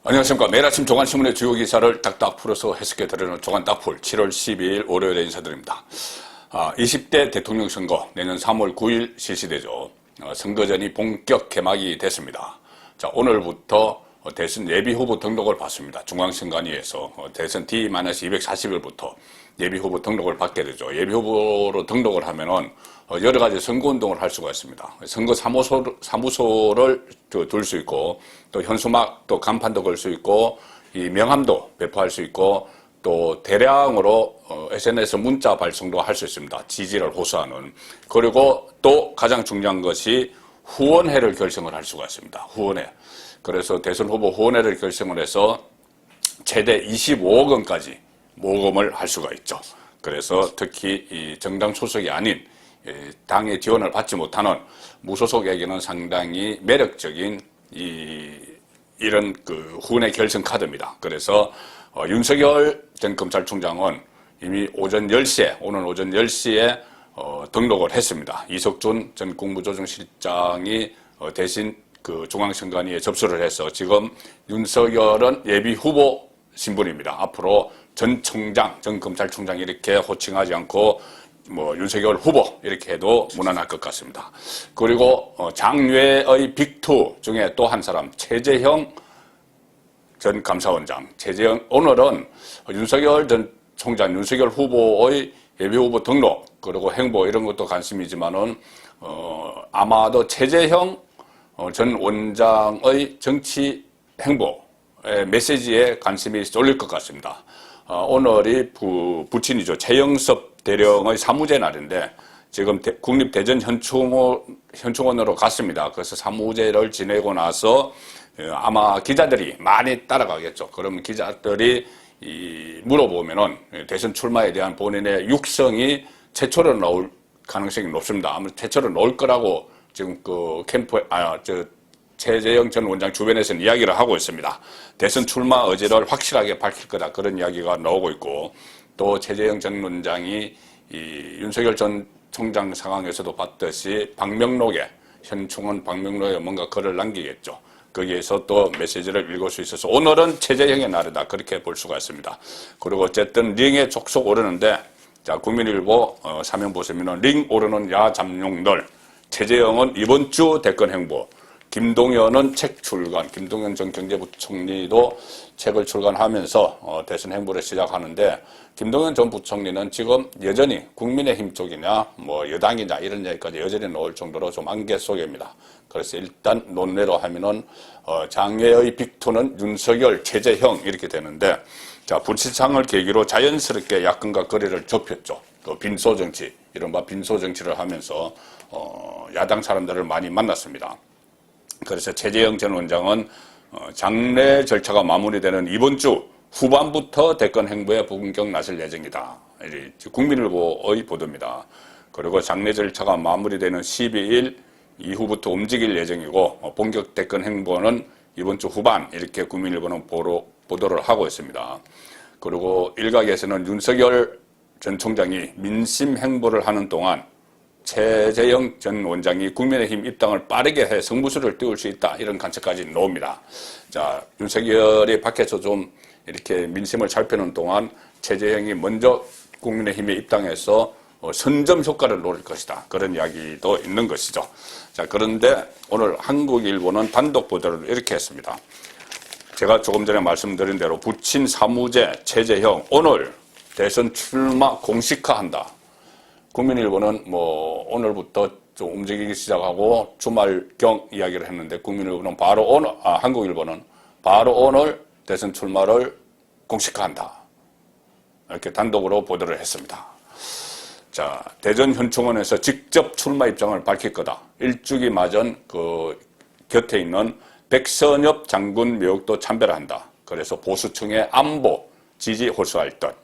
안녕하십니까. 매일 아침 조간신문의 주요 기사를 딱딱 풀어서 해석해 드리는 조간 딱풀 7월 12일 월요일에 인사드립니다. 20대 대통령 선거 내년 3월 9일 실시되죠. 선거전이 본격 개막이 됐습니다. 자, 오늘부터 대선 예비후보 등록을 받습니다. 중앙선관위에서 대선 D-240일부터 예비후보 등록을 받게 되죠. 예비후보로 등록을 하면은 여러 가지 선거운동을 할 수가 있습니다. 선거 사무소를 둘 수 있고, 또 현수막, 또 간판도 걸 수 있고, 이 명함도 배포할 수 있고, 또 대량으로 SNS 문자 발송도 할 수 있습니다. 지지를 호소하는. 그리고 또 가장 중요한 것이 후원회를 결성을 할 수가 있습니다. 후원회. 그래서 대선 후보 후원회를 결성을 해서 최대 25억 원까지 모금을 할 수가 있죠. 그래서 특히 이 정당 소속이 아닌 당의 지원을 받지 못하는 무소속에게는 상당히 매력적인 이런 그 후원회 결성 카드입니다. 그래서 윤석열 전 검찰총장은 이미 오전 10시에, 오늘 오전 10시에 등록을 했습니다. 이석준 전 국무조정실장이 대신 그 중앙선관위에 접수를 해서 지금 윤석열은 예비 후보 신분입니다. 앞으로 전 총장, 전 검찰총장 이렇게 호칭하지 않고 윤석열 후보 이렇게 해도 무난할 것 같습니다. 그리고 장외의 빅2 중에 또 한 사람 최재형 전 감사원장, 오늘은 윤석열 전 총장, 윤석열 후보의 예비후보 등록 그리고 행보 이런 것도 관심이지만은 아마도 최재형 전 원장의 정치 행보의 메시지에 관심이 쏠릴 것 같습니다. 오늘이 부친이죠. 최영섭 대령의 사무제 날인데 지금 국립대전현충원으로 갔습니다. 그래서 사무제를 지내고 나서 아마 기자들이 많이 따라가겠죠. 그러면 기자들이 물어보면은 대선 출마에 대한 본인의 육성이 최초로 나올 가능성이 높습니다. 아마 최초로 나올 거라고 지금 그 최재형 전 원장 주변에서는 이야기를 하고 있습니다. 대선 출마 의지를 확실하게 밝힐 거다. 그런 이야기가 나오고 있고, 또 최재형 전 원장이 윤석열 전 총장 상황에서도 봤듯이 방명록에, 현충원 방명록에 뭔가 글을 남기겠죠. 거기에서 또 메시지를 읽을 수 있어서 오늘은 최재형의 날이다. 그렇게 볼 수가 있습니다. 그리고 어쨌든 링에 족속 오르는데, 자, 국민일보 사면 보시면은 링 오르는 야잠룡들, 최재형은 이번 주 대권 행보, 김동연은 책 출간, 김동연 전 경제부총리도 책을 출간하면서 대선 행보를 시작하는데, 김동연 전 부총리는 지금 여전히 국민의힘 쪽이냐, 여당이냐 이런 얘기까지 여전히 나올 정도로 좀 안개 속입니다. 그래서 일단 논외로 하면은 장외의 빅2는 윤석열, 최재형 이렇게 되는데, 자, 불시창을 계기로 자연스럽게 야권과 거리를 좁혔죠. 또 빈소정치, 이른바 빈소정치를 하면서 야당 사람들을 많이 만났습니다. 그래서 최재형 전 원장은 장례 절차가 마무리되는 이번 주 후반부터 대권 행보에 본격 나설 예정이다. 국민일보의 보도입니다. 그리고 장례 절차가 마무리되는 12일 이후부터 움직일 예정이고 본격 대권 행보는 이번 주 후반 이렇게 국민일보는 보도를 하고 있습니다. 그리고 일각에서는 윤석열 전 총장이 민심 행보를 하는 동안 최재형 전 원장이 국민의힘 입당을 빠르게 해 승부수를 띄울 수 있다. 이런 관측까지 나옵니다. 자, 윤석열이 밖에서 좀 이렇게 민심을 살피는 동안 최재형이 먼저 국민의힘에 입당해서 선점 효과를 노릴 것이다. 그런 이야기도 있는 것이죠. 자, 그런데 오늘 한국일보는 단독 보도를 이렇게 했습니다. 제가 조금 전에 말씀드린 대로 부친 사무제 최재형 오늘 대선 출마 공식화한다. 국민일보는 오늘부터 좀 움직이기 시작하고 주말경 이야기를 했는데 국민일보는 한국일보는 바로 오늘 대선 출마를 공식화한다. 이렇게 단독으로 보도를 했습니다. 자, 대전 현충원에서 직접 출마 입장을 밝힐 거다. 일주기 맞은 그 곁에 있는 백선엽 장군 묘역도 참배한다. 그래서 보수층의 안보 지지 호소할 듯.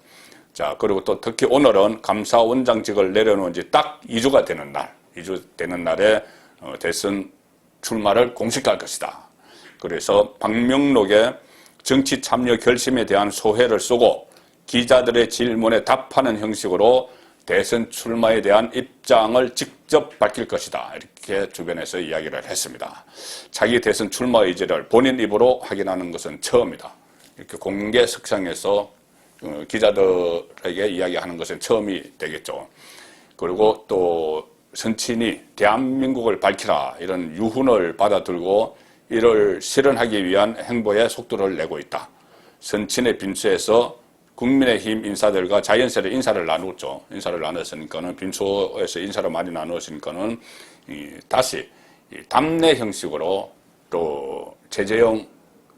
자, 그리고 또 특히 오늘은 감사원장직을 내려놓은 지 딱 2주가 되는 날, 2주 되는 날에 대선 출마를 공식화할 것이다. 그래서 방명록에 정치 참여 결심에 대한 소회를 쓰고 기자들의 질문에 답하는 형식으로 대선 출마에 대한 입장을 직접 밝힐 것이다. 이렇게 주변에서 이야기를 했습니다. 자기 대선 출마 의지를 본인 입으로 확인하는 것은 처음이다. 이렇게 공개 석상에서 기자들에게 이야기하는 것은 처음이 되겠죠. 그리고 또 선친이 대한민국을 밝히라 이런 유훈을 받아들고 이를 실현하기 위한 행보에 속도를 내고 있다. 선친의 빈소에서 국민의힘 인사들과 자연스레 인사를 나누었죠. 인사를 나눴으니까는 빈소에서 인사를 많이 나누었으니까는 다시 담내 형식으로 또 최재형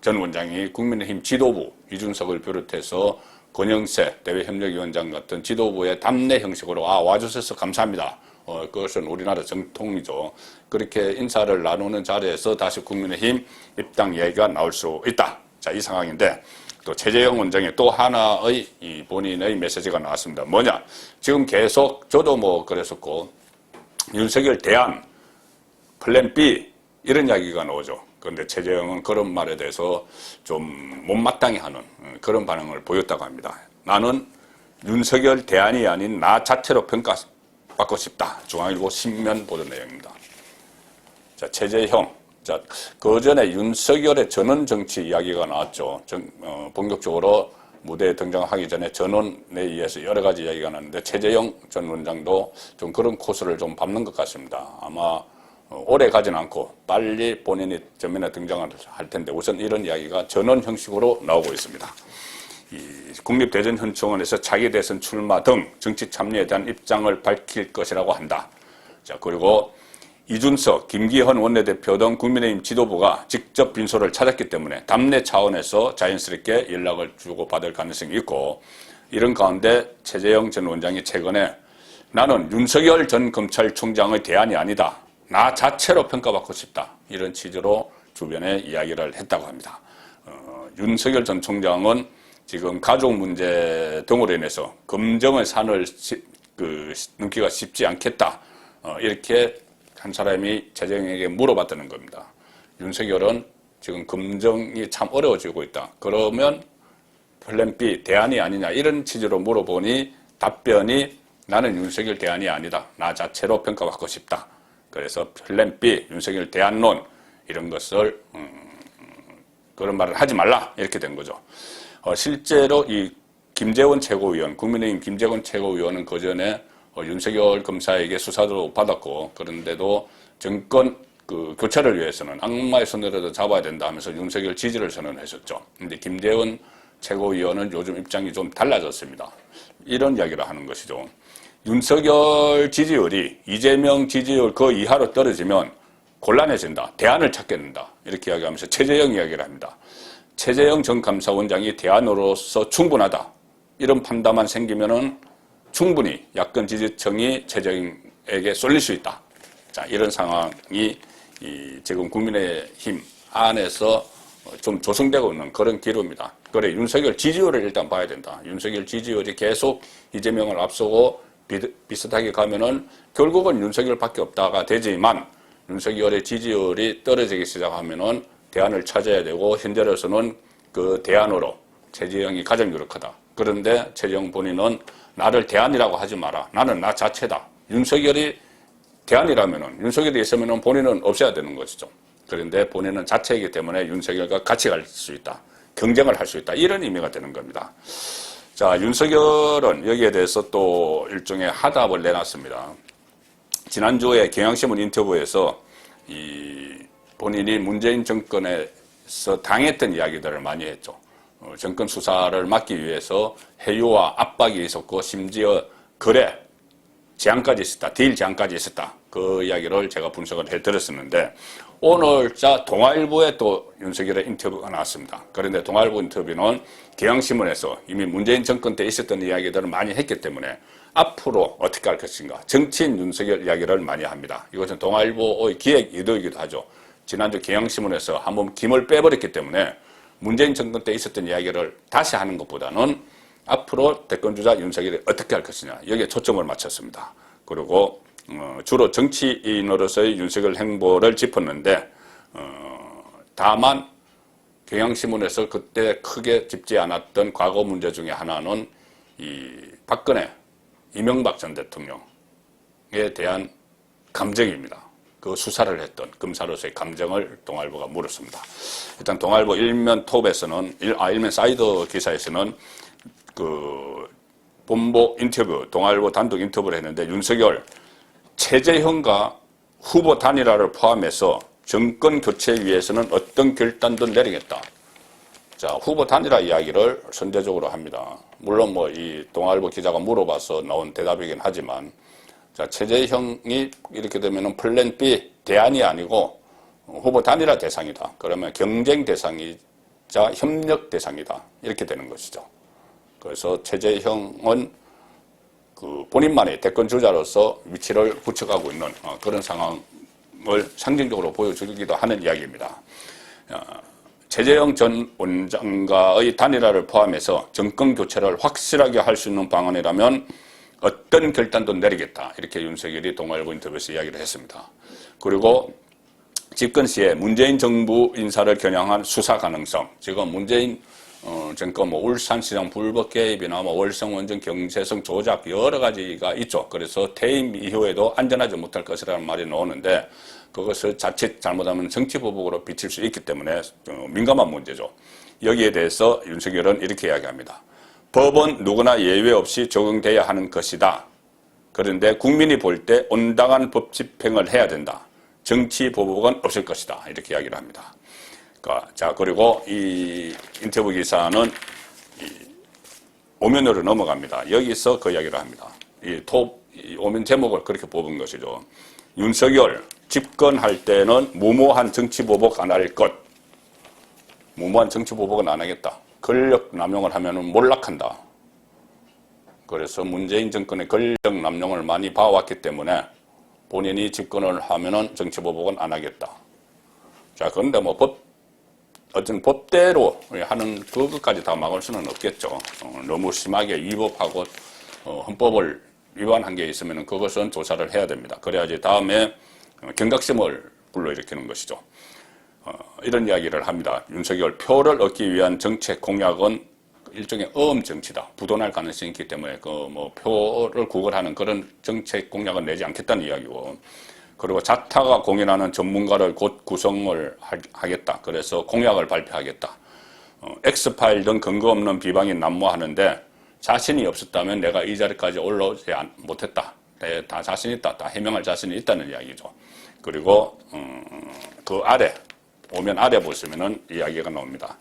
전 원장이 국민의힘 지도부 이준석을 비롯해서 권영세 대외협력위원장 같은 지도부의 담내 형식으로 와주셔서 감사합니다. 그것은 우리나라 정통이죠. 그렇게 인사를 나누는 자리에서 다시 국민의힘 입당 얘기가 나올 수 있다. 자, 이 상황인데 또 최재형 원장의 또 하나의 이 본인의 메시지가 나왔습니다. 뭐냐? 지금 계속 저도 뭐 그랬었고 윤석열 대안 플랜 B 이런 이야기가 나오죠. 그런데 최재형은 그런 말에 대해서 좀 못마땅해 하는 그런 반응을 보였다고 합니다. 나는 윤석열 대안이 아닌 나 자체로 평가받고 싶다. 중앙일보 신면 보도 내용입니다. 자, 최재형. 자, 그 전에 윤석열의 전원 정치 이야기가 나왔죠. 본격적으로 무대에 등장하기 전에 전원에 의해서 여러 가지 이야기가 나왔는데 최재형 전 원장도 좀 그런 코스를 좀 밟는 것 같습니다. 아마 오래 가진 않고 빨리 본인이 전면에 등장을 할 텐데 우선 이런 이야기가 전원 형식으로 나오고 있습니다. 국립대전현충원에서 자기 대선 출마 등 정치 참여에 대한 입장을 밝힐 것이라고 한다. 자, 그리고 이준석, 김기현 원내대표 등 국민의힘 지도부가 직접 빈소를 찾았기 때문에 담내 차원에서 자연스럽게 연락을 주고받을 가능성이 있고 이런 가운데 최재형 전 원장이 최근에 나는 윤석열 전 검찰총장의 대안이 아니다. 나 자체로 평가받고 싶다. 이런 취지로 주변에 이야기를 했다고 합니다. 윤석열 전 총장은 지금 가족 문제 등으로 인해서 검정의 산을 넘기가 쉽지 않겠다. 이렇게 한 사람이 최재형에게 물어봤다는 겁니다. 윤석열은 지금 검정이 참 어려워지고 있다. 그러면 플랜 B 대안이 아니냐 이런 취지로 물어보니 답변이 나는 윤석열 대안이 아니다. 나 자체로 평가받고 싶다. 그래서 플랜 B, 윤석열 대안론 이런 것을 그런 말을 하지 말라 이렇게 된 거죠. 실제로 이 김재원 최고위원, 국민의힘 김재원 최고위원은 그전에 윤석열 검사에게 수사도 받았고 그런데도 정권 교체를 위해서는 악마의 손으로도 잡아야 된다 하면서 윤석열 지지를 선언했었죠. 그런데 김재원 최고위원은 요즘 입장이 좀 달라졌습니다. 이런 이야기를 하는 것이죠. 윤석열 지지율이 이재명 지지율 그 이하로 떨어지면 곤란해진다. 대안을 찾게 된다. 이렇게 이야기하면서 최재형 이야기를 합니다. 최재형 전 감사원장이 대안으로서 충분하다. 이런 판단만 생기면은 충분히 야권 지지층이 최재형에게 쏠릴 수 있다. 자, 이런 상황이 지금 국민의힘 안에서 좀 조성되고 있는 그런 기류입니다. 그래, 윤석열 지지율을 일단 봐야 된다. 윤석열 지지율이 계속 이재명을 앞서고 비슷하게 가면은 결국은 윤석열밖에 없다가 되지만 윤석열의 지지율이 떨어지기 시작하면은 대안을 찾아야 되고 현재로서는 그 대안으로 최재형이 가장 유력하다. 그런데 최재형 본인은 나를 대안이라고 하지 마라. 나는 나 자체다. 윤석열이 대안이라면은 윤석열이 있으면은 본인은 없어야 되는 것이죠. 그런데 본인은 자체이기 때문에 윤석열과 같이 갈 수 있다. 경쟁을 할 수 있다. 이런 의미가 되는 겁니다. 자, 윤석열은 여기에 대해서 또 일종의 하답을 내놨습니다. 지난주에 경향신문 인터뷰에서 본인이 문재인 정권에서 당했던 이야기들을 많이 했죠. 정권 수사를 막기 위해서 해유와 압박이 있었고 심지어 거래 제한까지 있었다. 딜 제한까지 있었다. 그 이야기를 제가 분석을 해드렸었는데 오늘자 동아일보에 또 윤석열의 인터뷰가 나왔습니다. 그런데 동아일보 인터뷰는 경향신문에서 이미 문재인 정권 때 있었던 이야기들을 많이 했기 때문에 앞으로 어떻게 할 것인가 정치인 윤석열 이야기를 많이 합니다. 이것은 동아일보의 기획 의도이기도 하죠. 지난주 경향신문에서 한번 김을 빼버렸기 때문에 문재인 정권 때 있었던 이야기를 다시 하는 것보다는 앞으로 대권주자 윤석열이 어떻게 할 것이냐 여기에 초점을 맞췄습니다. 그리고 주로 정치인으로서의 윤석열 행보를 짚었는데 다만 경향신문에서 그때 크게 짚지 않았던 과거 문제 중에 하나는 이 박근혜 이명박 전 대통령에 대한 감정입니다. 그 수사를 했던 검사로서의 감정을 동아일보가 물었습니다. 일단 동아일보 일면 톱에서는, 일면 사이드 기사에서는 그 본보 인터뷰, 동아일보 단독 인터뷰를 했는데 윤석열, 최재형과 후보 단일화를 포함해서 정권 교체 위해서는 어떤 결단도 내리겠다. 자, 후보 단일화 이야기를 선제적으로 합니다. 물론 뭐 이 동아일보 기자가 물어봐서 나온 대답이긴 하지만, 자, 최재형이 이렇게 되면은 플랜 B 대안이 아니고 후보 단일화 대상이다. 그러면 경쟁 대상이자 협력 대상이다. 이렇게 되는 것이죠. 그래서 최재형은 그 본인만의 대권 주자로서 위치를 굳혀가고 있는 그런 상황을 상징적으로 보여주기도 하는 이야기입니다. 최재형 전 원장과의 단일화를 포함해서 정권 교체를 확실하게 할 수 있는 방안이라면 어떤 결단도 내리겠다. 이렇게 윤석열이 동아일보 인터뷰에서 이야기를 했습니다. 그리고 집권 시에 문재인 정부 인사를 겨냥한 수사 가능성. 지금 문재인 정권 울산시장 불법 개입이나 월성 원전 경제성 조작 여러 가지가 있죠. 그래서 퇴임 이후에도 안전하지 못할 것이라는 말이 나오는데 그것을 자칫 잘못하면 정치보복으로 비칠 수 있기 때문에 민감한 문제죠. 여기에 대해서 윤석열은 이렇게 이야기합니다. 법은 누구나 예외 없이 적용돼야 하는 것이다. 그런데 국민이 볼 때 온당한 법 집행을 해야 된다. 정치 보복은 없을 것이다. 이렇게 이야기를 합니다. 자, 그리고 이 인터뷰 기사는 오면으로 넘어갑니다. 여기서 그 이야기를 합니다. 이 오면 제목을 그렇게 뽑은 것이죠. 윤석열 집권할 때는 무모한 정치 보복 안 할 것. 무모한 정치 보복은 안 하겠다. 권력 남용을 하면 몰락한다. 그래서 문재인 정권의 권력 남용을 많이 봐왔기 때문에 본인이 집권을 하면은 정치 보복은 안 하겠다. 자, 그런데 뭐 어떤 법대로 하는 그것까지 다 막을 수는 없겠죠. 너무 심하게 위법하고 헌법을 위반한 게 있으면 그것은 조사를 해야 됩니다. 그래야지 다음에 경각심을 불러일으키는 것이죠. 이런 이야기를 합니다. 윤석열 표를 얻기 위한 정책 공약은 일종의 정치다. 부도날 가능성이 있기 때문에 표를 구걸하는 그런 정책 공약은 내지 않겠다는 이야기고, 그리고 자타가 공인하는 전문가를 곧 구성을 하겠다. 그래서 공약을 발표하겠다. 엑스파일 등 근거 없는 비방이 난무하는데 자신이 없었다면 내가 이 자리까지 올라오지 못했다. 다 자신 있다. 다 해명할 자신이 있다는 이야기죠. 그리고 그 아래, 오면 아래 보시면은 이야기가 나옵니다.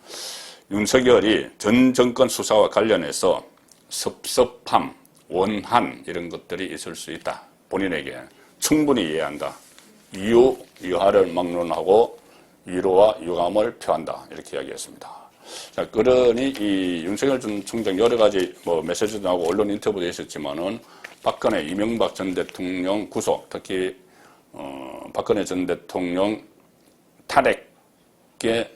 윤석열이 전 정권 수사와 관련해서 섭섭함, 원한 이런 것들이 있을 수 있다. 본인에게 충분히 이해한다. 이유, 유하를 막론하고 위로와 유감을 표한다. 이렇게 이야기했습니다. 자, 그러니 이 윤석열 전 총장 여러 가지 메시지도 나오고 언론 인터뷰도 있었지만은 박근혜, 이명박 전 대통령 구속, 특히 박근혜 전 대통령 탄핵에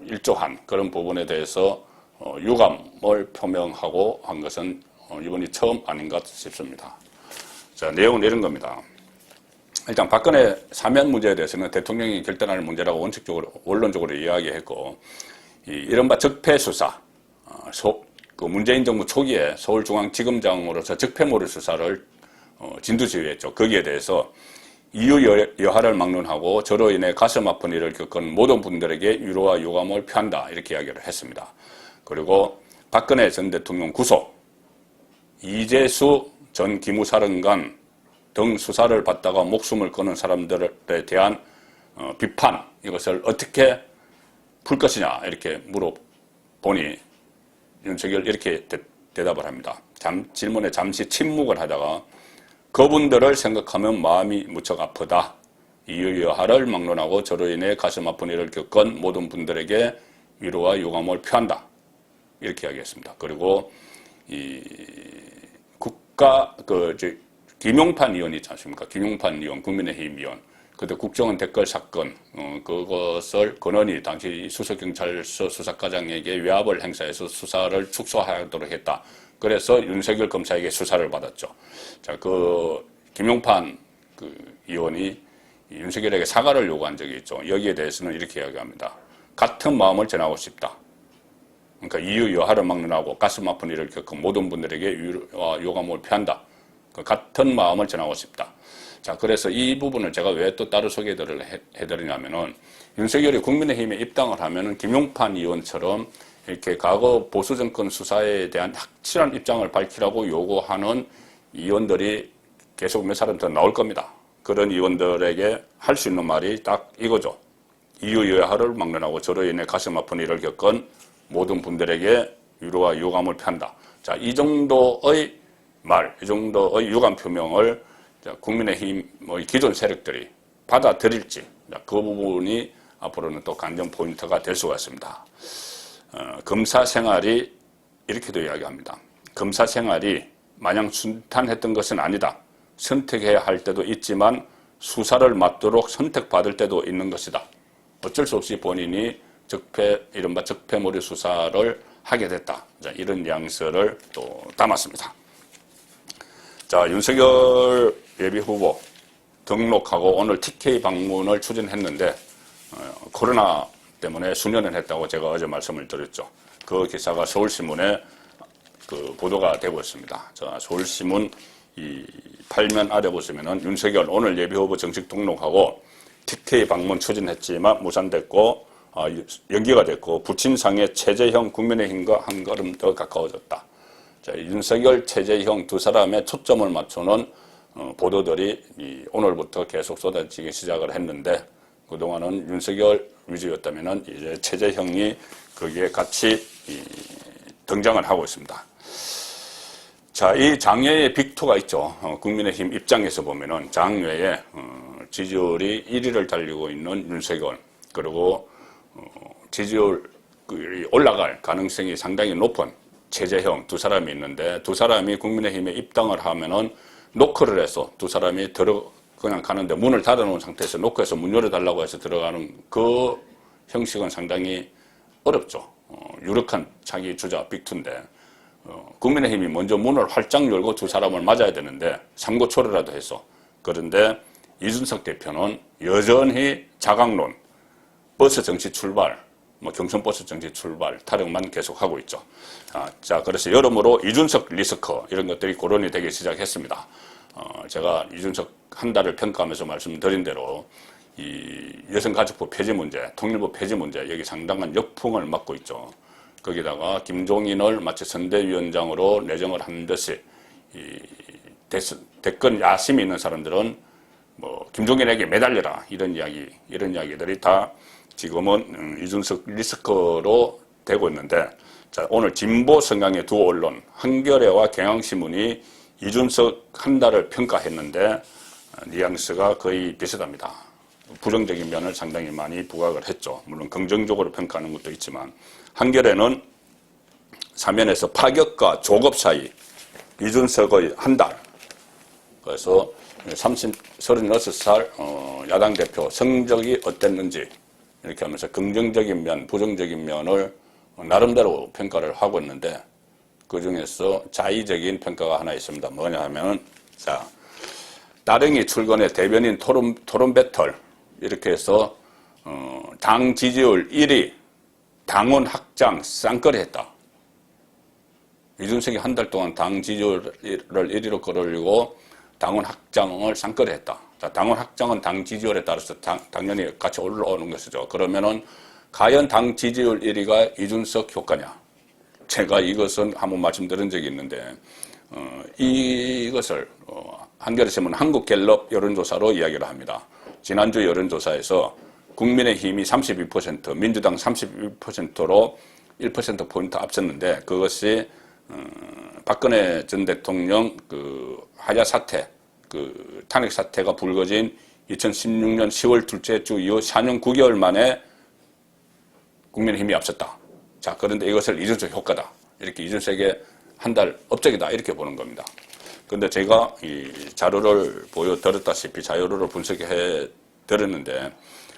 일조한 그런 부분에 대해서 유감을 표명하고 한 것은 이번이 처음 아닌가 싶습니다. 자, 내용은 이런 겁니다. 일단 박근혜 사면 문제에 대해서는 대통령이 결단할 문제라고 원칙적으로, 원론적으로 이야기했고, 이른바 적폐수사, 그 문재인 정부 초기에 서울중앙지검장으로서 적폐몰이 수사를 진두지휘했죠. 거기에 대해서 이유 여하를 막론하고 저로 인해 가슴 아픈 일을 겪은 모든 분들에게 위로와 유감을 표한다. 이렇게 이야기를 했습니다. 그리고 박근혜 전 대통령 구속, 이재수 전 기무사령관 등 수사를 받다가 목숨을 거는 사람들에 대한 비판, 이것을 어떻게 풀 것이냐 이렇게 물어보니 윤석열 이렇게 대답을 합니다. 질문에 잠시 침묵을 하다가 그분들을 생각하면 마음이 무척 아프다. 이유 여하를 막론하고 저로 인해 가슴 아픈 일을 겪은 모든 분들에게 위로와 유감을 표한다. 이렇게 이야기했습니다. 그리고 이 김용판 의원 있지 않습니까? 김용판 의원, 국민의힘 의원. 그때 국정원 댓글 사건, 그것을 권한이 당시 수석경찰서 수사과장에게 외압을 행사해서 수사를 축소하도록 했다. 그래서 윤석열 검사에게 수사를 받았죠. 자, 김용판 의원이 윤석열에게 사과를 요구한 적이 있죠. 여기에 대해서는 이렇게 이야기합니다. 같은 마음을 전하고 싶다. 그러니까 이유 여하를 막론하고 가슴 아픈 일을 겪은 모든 분들에게 위로와 유감을 표한다. 그 같은 마음을 전하고 싶다. 자, 그래서 이 부분을 제가 왜 또 따로 소개를 해드리냐면은 윤석열이 국민의힘에 입당을 하면은 김용판 의원처럼 이렇게 과거 보수정권 수사에 대한 확실한 입장을 밝히라고 요구하는 의원들이 계속 몇 사람 더 나올 겁니다. 그런 의원들에게 할 수 있는 말이 딱 이거죠. 이유여하를 막론하고 저로 인해 가슴 아픈 일을 겪은 모든 분들에게 위로와 유감을 표한다. 자, 이 정도의 말, 이 정도의 유감 표명을 국민의힘의 기존 세력들이 받아들일지, 그 부분이 앞으로는 또 관전 포인트가 될 수가 있습니다. 검사 생활이 이렇게도 이야기합니다. 검사 생활이 마냥 순탄했던 것은 아니다. 선택해야 할 때도 있지만 수사를 맡도록 선택받을 때도 있는 것이다. 어쩔 수 없이 본인이 이른바 적폐몰이 수사를 하게 됐다. 자, 이런 뉘앙스를 또 담았습니다. 자, 윤석열 예비후보 등록하고 오늘 TK 방문을 추진했는데 코로나 때문에 수년을 했다고 제가 어제 말씀을 드렸죠. 그 기사가 서울신문에 그 보도가 되고 있습니다. 자, 서울신문 이 8면 아래 보시면은 윤석열 오늘 예비후보 정식 등록하고 TK 방문 추진했지만 무산됐고 연기가 됐고 부친상의 최재형 국민의힘과 한 걸음 더 가까워졌다. 자, 윤석열, 최재형 두 사람의 초점을 맞추는 보도들이 오늘부터 계속 쏟아지기 시작을 했는데 그동안은 윤석열 위주였다면은 이제 최재형이 거기에 같이 등장을 하고 있습니다. 자, 이 장외의 빅2가 있죠. 국민의힘 입장에서 보면은 장외에 지지율이 1위를 달리고 있는 윤석열, 그리고 지지율이 올라갈 가능성이 상당히 높은 최재형 두 사람이 있는데 두 사람이 국민의힘에 입당을 하면은 노크를 해서 두 사람이 그냥 가는데 문을 닫아놓은 상태에서 노크해서 문 열어달라고 해서 들어가는 그 형식은 상당히 어렵죠. 유력한 차기 주자 빅2인데 국민의힘이 먼저 문을 활짝 열고 두 사람을 맞아야 되는데 삼고초려라도 해서. 그런데 이준석 대표는 여전히 자강론, 버스 정치 출발, 경선버스 정치 출발 타령만 계속하고 있죠. 자, 그래서 여러모로 이준석 리스크 이런 것들이 거론이 되기 시작했습니다. 제가 이준석 한 달을 평가하면서 말씀드린 대로 이 여성가족부 폐지 문제, 통일부 폐지 문제 여기 상당한 역풍을 맞고 있죠. 거기다가 김종인을 마치 선대위원장으로 내정을 한 듯이 이 대권 야심이 있는 사람들은 김종인에게 매달려라 이런 이야기들이 다 지금은 이준석 리스크로 되고 있는데, 자, 오늘 진보 성향의 두 언론 한겨레와 경향신문이 이준석 한 달을 평가했는데 뉘앙스가 거의 비슷합니다. 부정적인 면을 상당히 많이 부각을 했죠. 물론 긍정적으로 평가하는 것도 있지만 한겨레는 사면에서 파격과 조급 사이 이준석의 한 달, 그래서 36살 야당 대표 성적이 어땠는지 이렇게 하면서 긍정적인 면, 부정적인 면을 나름대로 평가를 하고 있는데 그 중에서 자의적인 평가가 하나 있습니다. 뭐냐 하면, 자, 따릉이 출근의 대변인 토론 배틀 이렇게 해서 당 지지율 1위, 당원 확장 쌍끌이 했다. 이준석이 한 달 동안 당 지지율을 1위로 끌어올리고 당원 확장을 쌍끌이 했다. 자, 당원 확장은 당 지지율에 따라서 당연히 같이 올라오는 것이죠. 그러면은 과연 당 지지율 1위가 이준석 효과냐? 제가 이것은 한번 말씀드린 적이 있는데 이것을 한겨레신문 한국갤럽 여론조사로 이야기를 합니다. 지난주 여론조사에서 국민의힘이 32%, 민주당 32%로 1%포인트 앞섰는데 그것이 박근혜 전 대통령 그 하야 사태, 그 탄핵 사태가 불거진 2016년 10월 둘째 주 이후 4년 9개월 만에 국민의힘이 앞섰다. 자, 그런데 이것을 이준석 효과다. 이렇게 이준석의 한 달 업적이다. 이렇게 보는 겁니다. 그런데 제가 이 자료를 보여드렸다시피 자료를 분석해 드렸는데,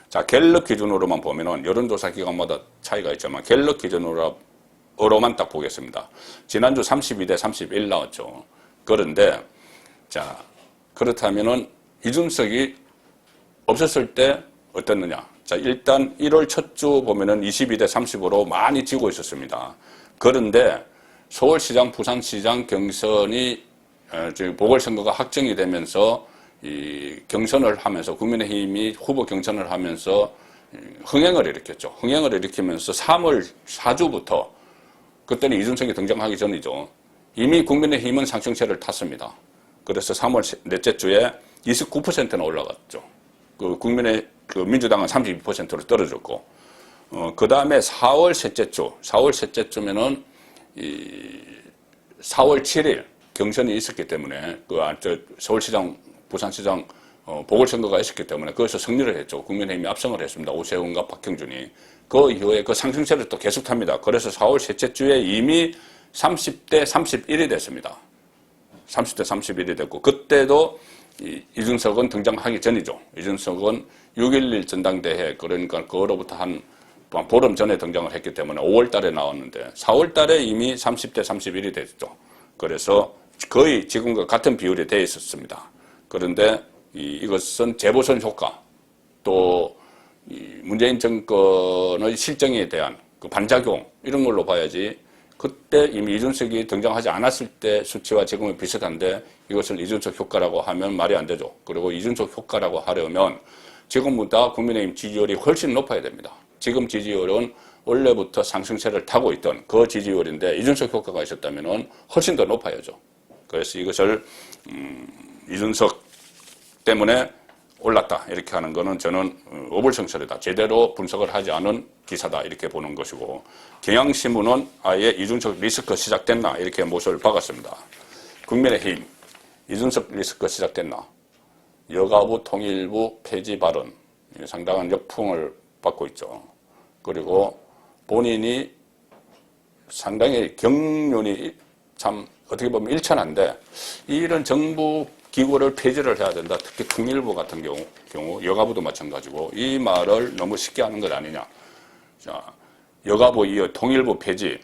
자, 갤럽 기준으로만 보면은 여론조사 기관마다 차이가 있지만 갤럽 기준으로만 딱 보겠습니다. 지난주 32대 31 나왔죠. 그런데, 자, 그렇다면은 이준석이 없었을 때 어땠느냐? 자, 일단 1월 첫 주 보면은 22대 30으로 많이 지고 있었습니다. 그런데 서울시장, 부산시장 경선이 지금 보궐선거가 확정이 되면서 이 경선을 하면서 국민의힘이 후보 경선을 하면서 흥행을 일으켰죠. 흥행을 일으키면서 3월 4주부터 그때는 이준석이 등장하기 전이죠. 이미 국민의힘은 상승세를 탔습니다. 그래서 3월 넷째 주에 29%나 올라갔죠. 그 민주당은 32%로 떨어졌고, 그 다음에 4월 셋째 주면은 4월 7일 경선이 있었기 때문에 서울시장, 부산시장 보궐선거가 있었기 때문에 거기서 승리를 했죠. 국민의힘이 압승을 했습니다. 오세훈과 박형준이. 그 이후에 그 상승세를 또 계속 탑니다. 그래서 4월 셋째 주에 이미 30대 31이 됐습니다. 30대 31이 됐고, 그때도 이준석은 등장하기 전이죠. 이준석은 6.11 전당대회, 그러니까 그로부터 한 보름 전에 등장을 했기 때문에 5월 달에 나왔는데 4월 달에 이미 30대 31이 됐죠. 그래서 거의 지금과 같은 비율이 되어 있었습니다. 그런데 이것은 재보선 효과, 또 문재인 정권의 실정에 대한 그 반작용, 이런 걸로 봐야지, 그때 이미 이준석이 등장하지 않았을 때 수치와 지금은 비슷한데 이것을 이준석 효과라고 하면 말이 안 되죠. 그리고 이준석 효과라고 하려면 지금보다 국민의힘 지지율이 훨씬 높아야 됩니다. 지금 지지율은 원래부터 상승세를 타고 있던 그 지지율인데 이준석 효과가 있었다면 훨씬 더 높아야죠. 그래서 이것을 이준석 때문에 올랐다 이렇게 하는 거는 저는 어불성설이다. 제대로 분석을 하지 않은 기사다 이렇게 보는 것이고, 경향신문은 아예 이준석 리스크 시작됐나 이렇게 못을 박았습니다. 국민의힘 이준석 리스크 시작됐나, 여가부 통일부 폐지 발언, 상당한 역풍을 받고 있죠. 그리고 본인이 상당히 경륜이 참 어떻게 보면 일천한데, 이런 정부 기구를 폐지를 해야 된다. 특히 통일부 같은 경우 여가부도 마찬가지고, 이 말을 너무 쉽게 하는 것 아니냐. 자, 여가부 이어 통일부 폐지,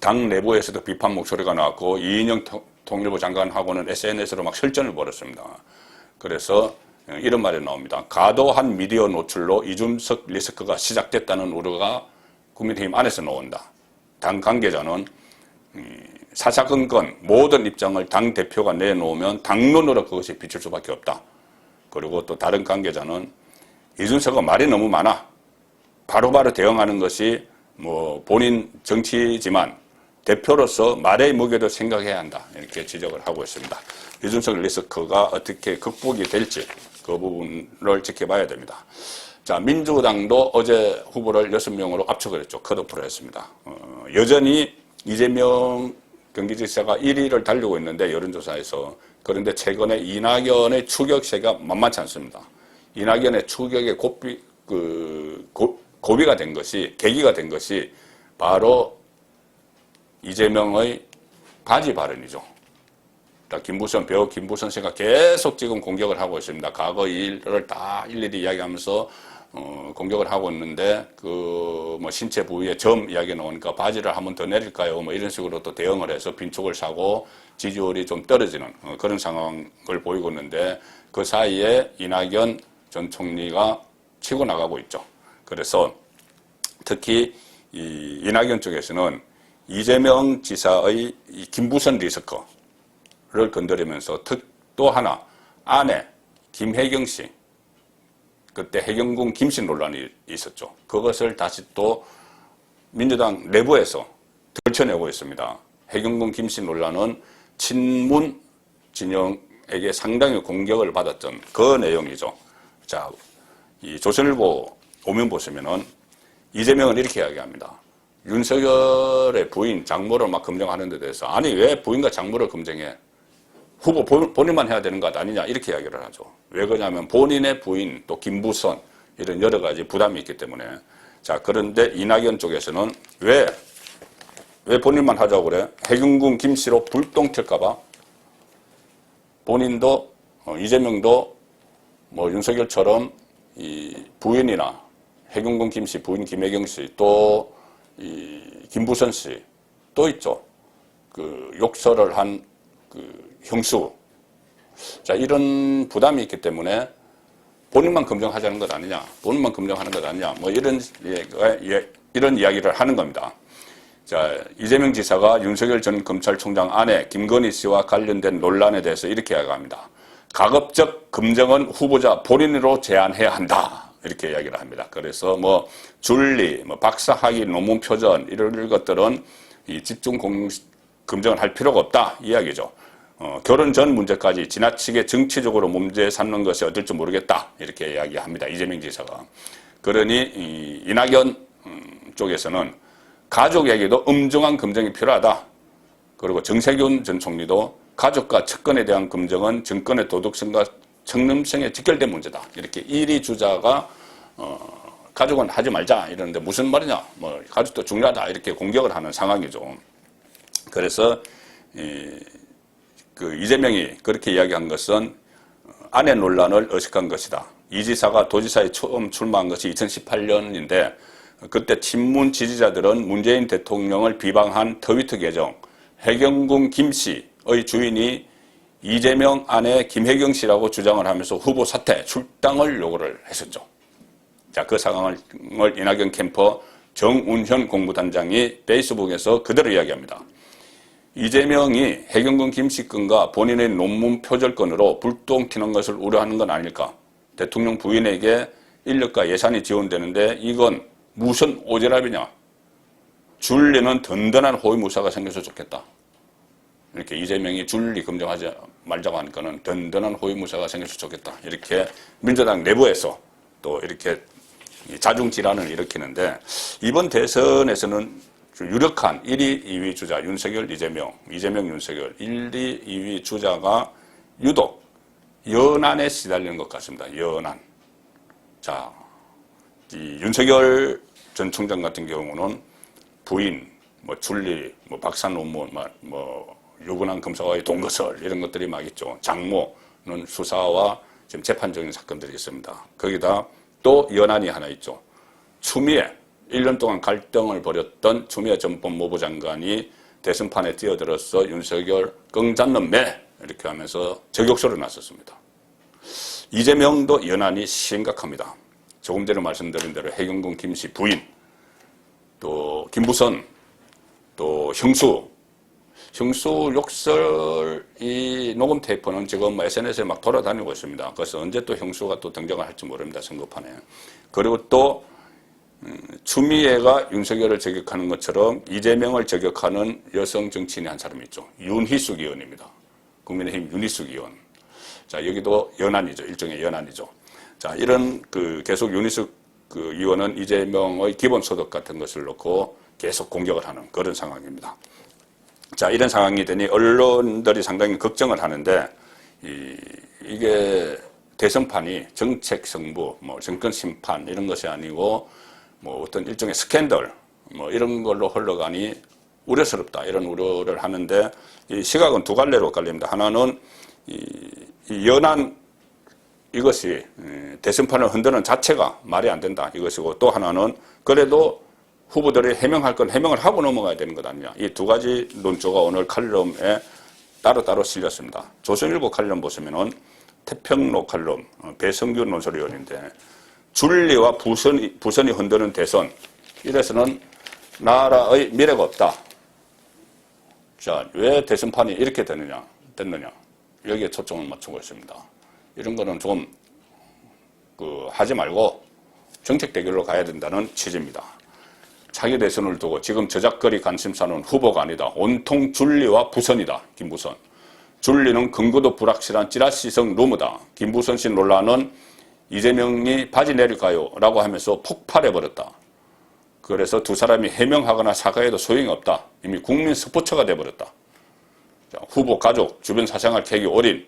당 내부에서도 비판 목소리가 나왔고, 이인영 통일부 장관하고는 SNS로 막 설전을 벌였습니다. 그래서 이런 말이 나옵니다. 과도한 미디어 노출로 이준석 리스크가 시작됐다는 우려가 국민의힘 안에서 나온다. 당 관계자는 사사건건 모든 입장을 당 대표가 내놓으면 당론으로 그것이 비칠 수밖에 없다. 그리고 또 다른 관계자는 이준석은 말이 너무 많아. 바로바로 대응하는 것이 뭐 본인 정치지만 대표로서 말의 무게도 생각해야 한다. 이렇게 지적을 하고 있습니다. 이준석 리스크가 어떻게 극복이 될지 그 부분을 지켜봐야 됩니다. 자, 민주당도 어제 후보를 6명으로 압축을 했죠. 컷오프를 했습니다. 여전히 이재명 경기지사가 1위를 달리고 있는데, 여론조사에서. 그런데 최근에 이낙연의 추격세가 만만치 않습니다. 이낙연의 추격의 고비가 된 것이, 계기가 된 것이 바로 이재명의 바지 발언이죠. 배우 김부선 씨가 계속 지금 공격을 하고 있습니다. 과거 일을 다 일일이 이야기하면서 공격을 하고 있는데, 뭐 신체 부위에 점 이야기 나오니까 바지를 한번 더 내릴까요? 뭐 이런 식으로 또 대응을 해서 빈축을 사고 지지율이 좀 떨어지는 그런 상황을 보이고 있는데, 그 사이에 이낙연 전 총리가 치고 나가고 있죠. 그래서 특히 이 이낙연 쪽에서는 이재명 지사의 이 김부선 리스크를 건드리면서 또 하나 아내 김혜경 씨, 그때 해경궁 김씨 논란이 있었죠. 그것을 다시 또 민주당 내부에서 들춰내고 있습니다. 해경궁 김씨 논란은 친문 진영에게 상당히 공격을 받았던 그 내용이죠. 자, 이 조선일보 오면 보시면은 이재명은 이렇게 이야기합니다. 윤석열의 부인 장모를 막 검증하는 데 대해서, 아니 왜 부인과 장모를 검증해? 후보 본인만 해야 되는 것 아니냐 이렇게 이야기를 하죠. 왜 그러냐면 본인의 부인 또 김부선 이런 여러 가지 부담이 있기 때문에. 자, 그런데 이낙연 쪽에서는 왜 본인만 하자고 그래? 해경궁 김씨로 불똥 튈까 봐 본인도 이재명도 뭐 윤석열처럼 이 부인이나 해경궁 김씨 부인 김혜경 씨, 또 이 김부선 씨 또 있죠. 그 욕설을 한 그 형수. 자, 이런 부담이 있기 때문에 본인만 검증하자는 것 아니냐, 본인만 검증하는 것 아니냐, 뭐 이런 이야기를 하는 겁니다. 자, 이재명 지사가 윤석열 전 검찰총장 아내 김건희 씨와 관련된 논란에 대해서 이렇게 이야기합니다. 가급적 검증은 후보자 본인으로 제안해야 한다. 이렇게 이야기를 합니다. 그래서 뭐 준리, 뭐 박사학위 논문 표전 이런 것들은 이 집중 검증을 할 필요가 없다. 이야기죠. 결혼 전 문제까지 지나치게 정치적으로 문제 삼는 것이 어떨지 모르겠다. 이렇게 이야기합니다. 이재명 지사가. 그러니 이낙연 쪽에서는 가족 얘기도 엄중한 검증이 필요하다. 그리고 정세균 전 총리도 가족과 측근에 대한 검증은 정권의 도덕성과 청렴성에 직결된 문제다. 이렇게 1위 주자가 가족은 하지 말자 이러는데 무슨 말이냐. 뭐 가족도 중요하다. 이렇게 공격을 하는 상황이죠. 그래서 그 이재명이 그렇게 이야기한 것은 아내 논란을 의식한 것이다. 이 지사가 도지사에 처음 출마한 것이 2018년인데 그때 친문 지지자들은 문재인 대통령을 비방한 트위터 계정 해경궁 김씨의 주인이 이재명 아내 김혜경 씨라고 주장을 하면서 후보 사퇴, 출당을 요구를 했었죠. 자, 그 상황을 이낙연 캠퍼 정운현 공보단장이 페이스북에서 그대로 이야기합니다. 이재명이 해경궁 김씨 건과 본인의 논문 표절건으로 불똥 튀는 것을 우려하는 건 아닐까? 대통령 부인에게 인력과 예산이 지원되는데 이건 무슨 오지랖이냐. 줄리는 든든한 호위무사가 생겨서 좋겠다. 이렇게 이재명이 줄리 검증하지 말자고 하니까는 든든한 호위무사가 생겨서 좋겠다. 이렇게 민주당 내부에서 또 이렇게 자중질환을 일으키는데 이번 대선에서는 유력한 1위, 2위 주자 윤석열, 이재명, 윤석열 1, 2, 2위 주자가 유독 연한에 시달리는 것 같습니다. 연한. 자, 이 윤석열 전 총장 같은 경우는 부인, 뭐 줄리, 뭐 박사 논문, 뭐 유부남 검사와의 동거설 이런 것들이 막 있죠. 장모는 수사와 지금 재판적인 사건들이 있습니다. 거기다 또 연한이 하나 있죠. 추미애 1년 동안 갈등을 벌였던 추미애 전 법무부 장관이 대선판에 뛰어들어서 윤석열 끙 잡는 매 이렇게 하면서 저격수를 났었습니다. 이재명도 연한이 심각합니다. 조금 전에 말씀드린 대로 해경궁 김씨 부인, 또 김부선, 또 형수 욕설 이 녹음 테이프는 지금 SNS에 막 돌아다니고 있습니다. 그래서 언제 또 형수가 또 등장을 할지 모릅니다. 선거판에. 그리고 또 추미애가 윤석열을 저격하는 것처럼 이재명을 저격하는 여성 정치인이 한 사람이 있죠. 윤희숙 의원입니다. 국민의힘 윤희숙 의원. 자, 여기도 연한이죠. 일종의 연한이죠. 자, 이런 계속 윤희숙 의원은 이재명의 기본소득 같은 것을 놓고 계속 공격을 하는 그런 상황입니다. 자, 이런 상황이 되니 언론들이 상당히 걱정을 하는데 이게 대선판이 정책 승부, 뭐 정권 심판 이런 것이 아니고 뭐 어떤 일종의 스캔들 뭐 이런 걸로 흘러가니 우려스럽다 이런 우려를 하는데 이 시각은 두 갈래로 갈립니다. 하나는 이 연한 이것이 대선판을 흔드는 자체가 말이 안 된다 이것이고 또 하나는 그래도 후보들이 해명할 건 해명을 하고 넘어가야 되는 것 아니냐. 이 두 가지 논조가 오늘 칼럼에 따로따로 실렸습니다. 조선일보 칼럼 보시면은 태평로 칼럼 배성균 논설위원인데 줄리와 부선이 흔드는 대선 이래서는 나라의 미래가 없다. 자, 왜 대선판이 이렇게 됐느냐 여기에 초점을 맞추고 있습니다. 이런 거는 좀 하지 말고 정책 대결로 가야 된다는 취지입니다. 차기 대선을 두고 지금 저작거리 관심사는 후보가 아니다. 온통 줄리와 부선이다. 김부선. 줄리는 근거도 불확실한 찌라시성 루머다. 김부선 씨 논란은 이재명이 바지 내릴까요? 라고 하면서 폭발해버렸다. 그래서 두 사람이 해명하거나 사과해도 소용이 없다. 이미 국민 스포츠가 돼버렸다. 자, 후보 가족, 주변 사생활 계획이 어린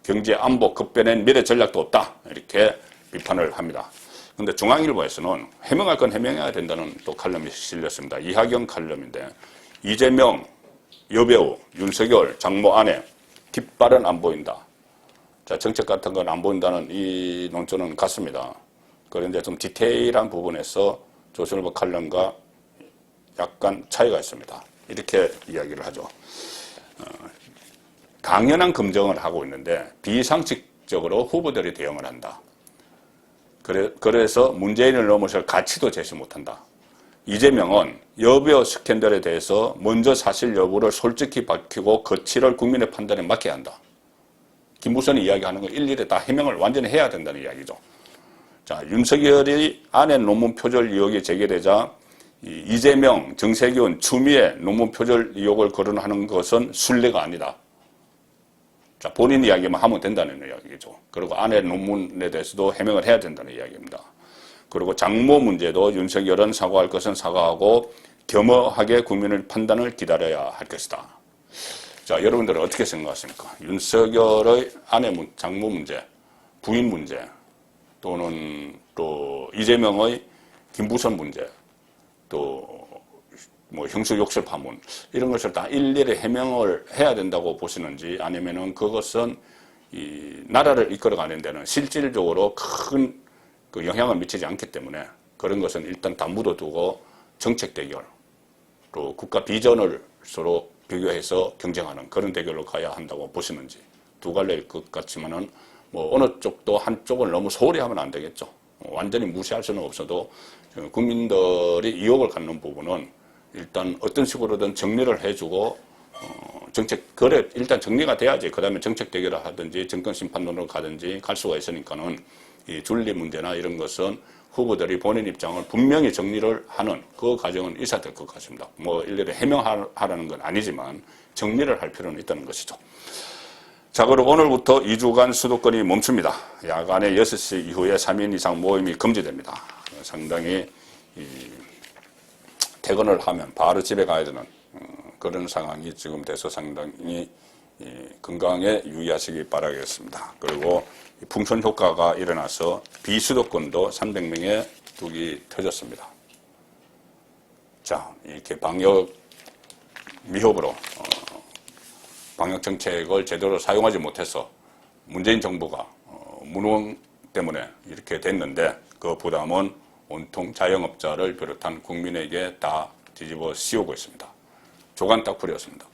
경제 안보 급변엔 미래 전략도 없다. 이렇게 비판을 합니다. 그런데 중앙일보에서는 해명할 건 해명해야 된다는 또 칼럼이 실렸습니다. 이하경 칼럼인데 이재명, 여배우, 윤석열, 장모 아내 뒷발은 안 보인다. 자, 정책 같은 건 안 보인다는 이 논조는 같습니다. 그런데 좀 디테일한 부분에서 조선일보 칼럼과 약간 차이가 있습니다. 이렇게 이야기를 하죠. 당연한 검증을 하고 있는데 비상식적으로 후보들이 대응을 한다. 그래서 문재인을 넘어설 가치도 제시 못한다. 이재명은 여배우 스캔들에 대해서 먼저 사실 여부를 솔직히 밝히고 거취를 국민의 판단에 맡겨야 한다. 김부선이 이야기하는 거 일일이 다 해명을 완전히 해야 된다는 이야기죠. 자, 윤석열이 아내 논문 표절 의혹이 제기되자 이재명, 정세균, 추미애 논문 표절 의혹을 거론하는 것은 순례가 아니다. 자, 본인 이야기만 하면 된다는 이야기죠. 그리고 아내 논문에 대해서도 해명을 해야 된다는 이야기입니다. 그리고 장모 문제도 윤석열은 사과할 것은 사과하고 겸허하게 국민의 판단을 기다려야 할 것이다. 자, 여러분들은 어떻게 생각하십니까? 윤석열의 아내 장모 문제, 부인 문제, 또는 또 이재명의 김부선 문제, 또 뭐 형수 욕설 파문 이런 것을 다 일일이 해명을 해야 된다고 보시는지 아니면은 그것은 이 나라를 이끌어가는 데는 실질적으로 큰 그 영향을 미치지 않기 때문에 그런 것은 일단 다 묻어두고 정책 대결 또 국가 비전을 서로 비교해서 경쟁하는 그런 대결로 가야 한다고 보시는지 두 갈래일 것 같지만은 뭐 어느 쪽도 한쪽을 너무 소홀히 하면 안 되겠죠. 완전히 무시할 수는 없어도 국민들이 의혹을 갖는 부분은 일단 어떤 식으로든 정리를 해주고 정책 그래 일단 정리가 돼야지 그 다음에 정책 대결을 하든지 정권 심판론으로 가든지 갈 수가 있으니까는 이 줄리 문제나 이런 것은 후보들이 본인 입장을 분명히 정리를 하는 그 과정은 있어야 될 것 같습니다. 뭐 일일이 해명하라는 건 아니지만 정리를 할 필요는 있다는 것이죠. 자, 그리고 오늘부터 2주간 수도권이 멈춥니다. 야간에 6시 이후에 3인 이상 모임이 금지됩니다. 상당히 퇴근을 하면 바로 집에 가야 되는 그런 상황이 지금 돼서 상당히 건강에 유의하시기 바라겠습니다. 그리고 풍선 효과가 일어나서 비수도권도 300명의 둑이 터졌습니다. 자, 이렇게 방역 미흡으로 방역 정책을 제대로 사용하지 못해서 문재인 정부가 무능 때문에 이렇게 됐는데 그 부담은 온통 자영업자를 비롯한 국민에게 다 뒤집어 씌우고 있습니다. 조간 딱풀이었습니다.